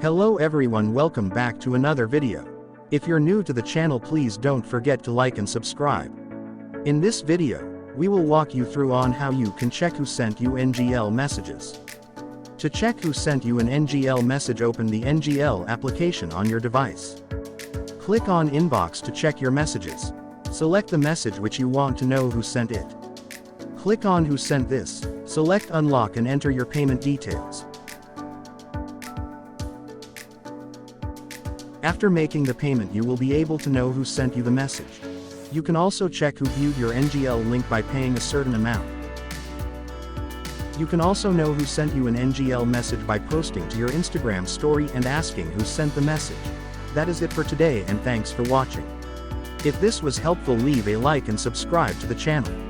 Hello everyone, welcome back to another video. If you're new to the channel, please don't forget to like and subscribe. In this video, we will walk you through on how you can check who sent you NGL messages. To check who sent you an NGL message, open the NGL application on your device. Click on Inbox to check your messages. Select the message which you want to know who sent it. Click on Who Sent This, select Unlock and enter your payment details. After making the payment, you will be able to know who sent you the message. You can also check who viewed your NGL link by paying a certain amount. You can also know who sent you an NGL message by posting to your Instagram story and asking who sent the message. That is it for today, and thanks for watching. If this was helpful, leave a like and subscribe to the channel.